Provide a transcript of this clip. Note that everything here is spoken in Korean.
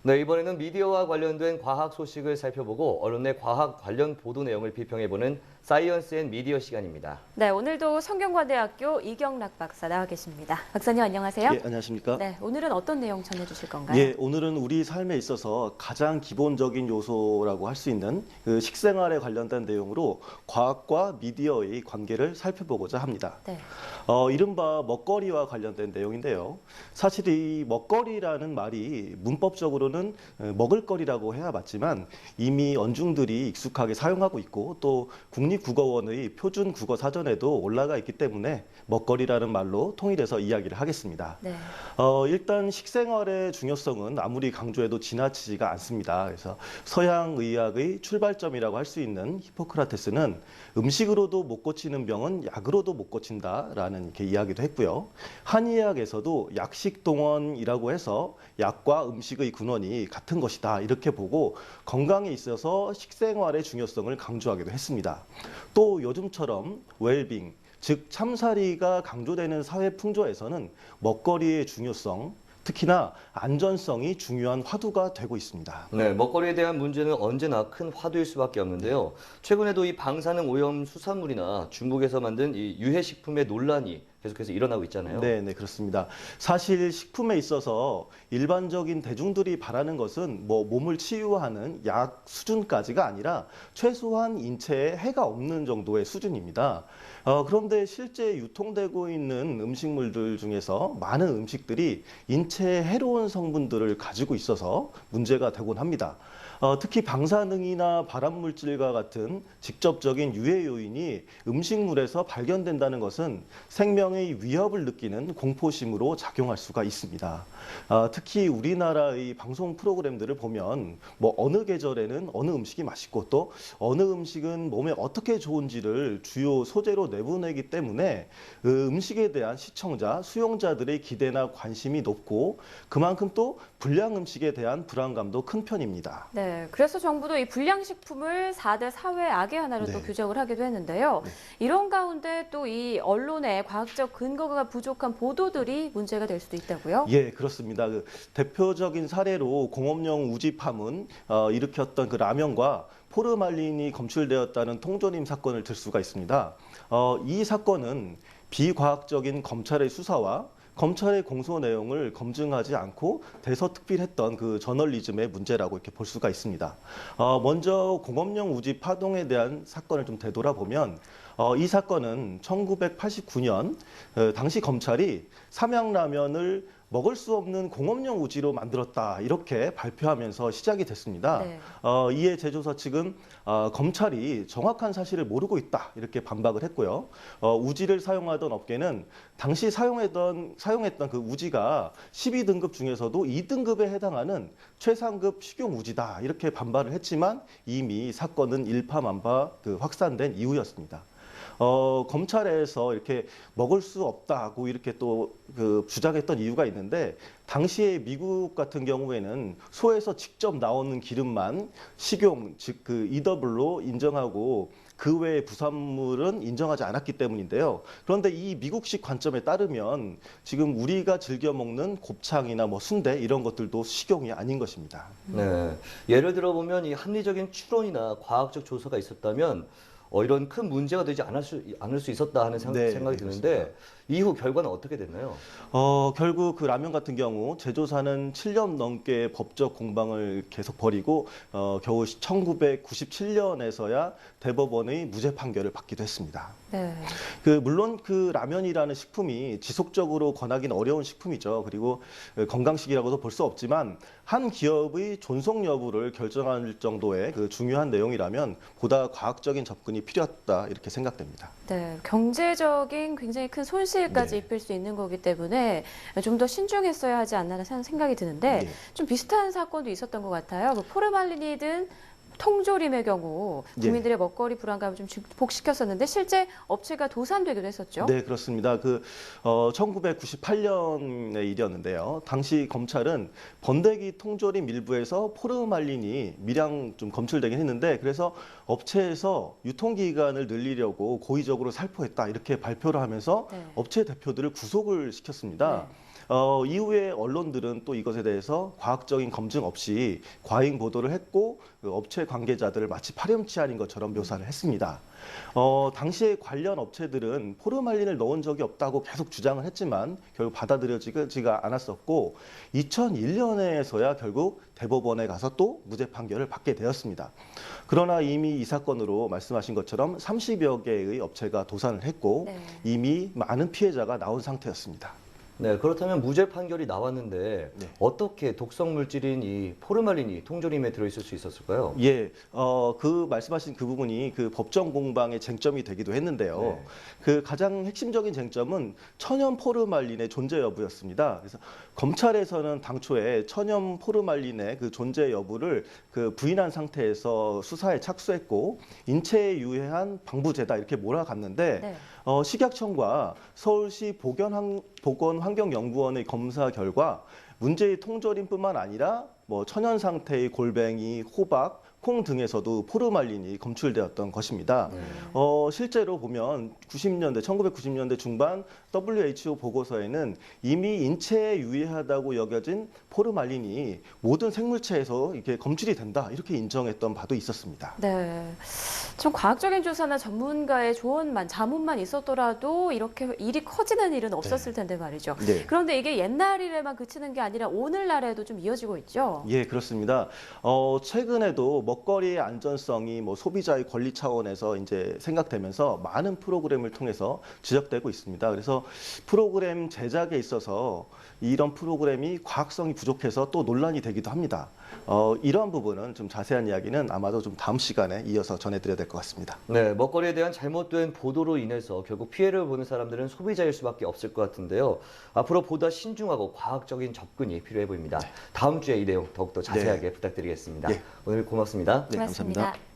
네, 이번에는 미디어와 관련된 과학 소식을 살펴보고 언론의 과학 관련 보도 내용을 비평해보는 사이언스 앤 미디어 시간입니다. 네, 오늘도 성균관대학교 이경락 박사 나와 계십니다. 박사님 안녕하세요. 예, 안녕하십니까? 네, 오늘은 어떤 내용 전해주실 건가요? 예, 오늘은 우리 삶에 있어서 가장 기본적인 요소라고 할 수 있는 그 식생활에 관련된 내용으로 과학과 미디어의 관계를 살펴보고자 합니다. 네. 이른바 먹거리와 관련된 내용인데요. 사실 이 먹거리라는 말이 문법적으로는 먹을거리라고 해야 맞지만 이미 언중들이 익숙하게 사용하고 있고 또 국립국어원의 표준 국어 사전에도 올라가 있기 때문에 먹거리라는 말로 통일해서 이야기를 하겠습니다. 네. 일단 식생활의 중요성은 아무리 강조해도 지나치지가 않습니다. 그래서 서양 의학의 출발점이라고 할 수 있는 히포크라테스는 음식으로도 못 고치는 병은 약으로도 못 고친다라는 이렇게 이야기도 했고요. 한의학에서도 약식동원이라고 해서 약과 음식의 근원이 같은 것이다 이렇게 보고 건강에 있어서 식생활의 중요성을 강조하기도 했습니다. 또 요즘처럼 웰빙, 즉 참사리가 강조되는 사회 풍조에서는 먹거리의 중요성, 특히나 안전성이 중요한 화두가 되고 있습니다. 네, 먹거리에 대한 문제는 언제나 큰 화두일 수밖에 없는데요. 최근에도 이 방사능 오염 수산물이나 중국에서 만든 이 유해식품의 논란이 계속해서 일어나고 있잖아요. 네, 그렇습니다. 사실 식품에 있어서 일반적인 대중들이 바라는 것은 뭐 몸을 치유하는 약 수준까지가 아니라 최소한 인체에 해가 없는 정도의 수준입니다. 그런데 실제 유통되고 있는 음식물들 중에서 많은 음식들이 인체에 해로운 성분들을 가지고 있어서 문제가 되곤 합니다. 특히 방사능이나 발암물질과 같은 직접적인 유해 요인이 음식물에서 발견된다는 것은 생명의 위협을 느끼는 공포심으로 작용할 수가 있습니다. 특히 우리나라의 방송 프로그램들을 보면 뭐 어느 계절에는 어느 음식이 맛있고 또 어느 음식은 몸에 어떻게 좋은지를 주요 소재로 내보내기 때문에 음식에 대한 시청자, 수용자들의 기대나 관심이 높고 그만큼 또 불량 음식에 대한 불안감도 큰 편입니다. 네, 그래서 정부도 이 불량식품을 4대 사회 악의 하나로 또 규정을 하기도 했는데요. 이런 가운데 또 이 언론의 과학적 근거가 부족한 보도들이 문제가 될 수도 있다고요? 예, 그렇습니다. 그 대표적인 사례로 공업용 우지 파문 일으켰던 그 라면과 포르말린이 검출되었다는 통조림 사건을 들 수가 있습니다. 이 사건은 비과학적인 검찰의 수사와 검찰의 공소 내용을 검증하지 않고 대서특필했던 그 저널리즘의 문제라고 이렇게 볼 수가 있습니다. 먼저 공업용 우지 파동에 대한 사건을 좀 되돌아보면 이 사건은 1989년 당시 검찰이 삼양라면을 먹을 수 없는 공업용 우지로 만들었다 이렇게 발표하면서 시작이 됐습니다. 네. 이에 제조사 측은 검찰이 정확한 사실을 모르고 있다 이렇게 반박을 했고요. 우지를 사용하던 업계는 당시 사용했던 그 우지가 12등급 중에서도 2등급에 해당하는 최상급 식용 우지다 이렇게 반발을 했지만 이미 사건은 일파만파 확산된 이후였습니다. 검찰에서 이렇게 먹을 수 없다고 이렇게 또 주장했던 이유가 있는데 당시에 미국 같은 경우에는 소에서 직접 나오는 기름만 식용, 즉 EW로 인정하고 그 외의 부산물은 인정하지 않았기 때문인데요. 그런데 이 미국식 관점에 따르면 지금 우리가 즐겨 먹는 곱창이나 뭐 순대 이런 것들도 식용이 아닌 것입니다. 네, 예를 들어보면 이 합리적인 추론이나 과학적 조사가 있었다면 이런 큰 문제가 되지 않을 수 있었다 하는 생각이 드는데 그렇습니다. 이후 결과는 어떻게 됐나요? 결국 그 라면 같은 경우 제조사는 7년 넘게 법적 공방을 계속 벌이고 겨우 1997년에서야 대법원의 무죄 판결을 받기도 했습니다. 네. 물론 그 라면이라는 식품이 지속적으로 권하기는 어려운 식품이죠. 그리고 건강식이라고도 볼 수 없지만 한 기업의 존속 여부를 결정할 정도의 그 중요한 내용이라면 보다 과학적인 접근이 필요하다 이렇게 생각됩니다. 네, 경제적인 굉장히 큰 손실까지 입힐 수 있는 거기 때문에 좀 더 신중했어야 하지 않나 생각이 드는데 좀 비슷한 사건도 있었던 것 같아요. 포르말린이든 통조림의 경우 국민들의 먹거리 불안감을 좀 증폭시켰었는데 실제 업체가 도산되기도 했었죠. 네, 그렇습니다. 1998년의 일이었는데요. 당시 검찰은 번데기 통조림 일부에서 포르말린이 미량 좀 검출되긴 했는데 그래서 업체에서 유통기간을 늘리려고 고의적으로 살포했다 이렇게 발표를 하면서 업체 대표들을 구속을 시켰습니다. 이후에 언론들은 또 이것에 대해서 과학적인 검증 없이 과잉 보도를 했고 그 업체 관계자들을 마치 파렴치한인 것처럼 묘사를 했습니다. 당시에 관련 업체들은 포르말린을 넣은 적이 없다고 계속 주장을 했지만 결국 받아들여지지가 않았었고 2001년에서야 결국 대법원에 가서 또 무죄 판결을 받게 되었습니다. 그러나 이미 이 사건으로 말씀하신 것처럼 30여 개의 업체가 도산을 했고 네. 이미 많은 피해자가 나온 상태였습니다. 네, 그렇다면 무죄 판결이 나왔는데 네. 어떻게 독성 물질인 이 포르말린이 통조림에 들어있을 수 있었을까요? 예, 그 말씀하신 그 부분이 그 법정 공방의 쟁점이 되기도 했는데요. 네. 그 가장 핵심적인 쟁점은 천연 포르말린의 존재 여부였습니다. 그래서 검찰에서는 당초에 천연 포르말린의 그 존재 여부를 그 부인한 상태에서 수사에 착수했고 인체에 유해한 방부제다 이렇게 몰아갔는데 네. 식약청과 서울시 보건환경연구원의 검사 결과 문제의 통조림뿐만 아니라 뭐 천연 상태의 골뱅이, 호박, 콩 등에서도 포르말린이 검출되었던 것입니다. 네. 실제로 보면 1990년대 중반 WHO 보고서에는 이미 인체에 유해하다고 여겨진 포르말린이 모든 생물체에서 이렇게 검출이 된다 이렇게 인정했던 바도 있었습니다. 네. 좀 과학적인 조사나 전문가의 조언만, 자문만 있었더라도 이렇게 일이 커지는 일은 없었을 텐데 말이죠. 네. 그런데 이게 옛날 일에만 그치는 게 아니라 오늘날에도 좀 이어지고 있죠. 예, 그렇습니다. 최근에도 먹거리의 안전성이 뭐 소비자의 권리 차원에서 이제 생각되면서 많은 프로그램을 통해서 지적되고 있습니다. 그래서 프로그램 제작에 있어서 이런 프로그램이 과학성이 부족해서 또 논란이 되기도 합니다. 이러한 부분은 좀 자세한 이야기는 아마도 좀 다음 시간에 이어서 전해드려야 될 것 같습니다. 네, 먹거리에 대한 잘못된 보도로 인해서 결국 피해를 보는 사람들은 소비자일 수밖에 없을 것 같은데요. 앞으로 보다 신중하고 과학적인 접근이 필요해 보입니다. 다음 주에 이 내용 더욱더 자세하게 부탁드리겠습니다. 예. 오늘 고맙습니다. 네, 고맙습니다. 감사합니다.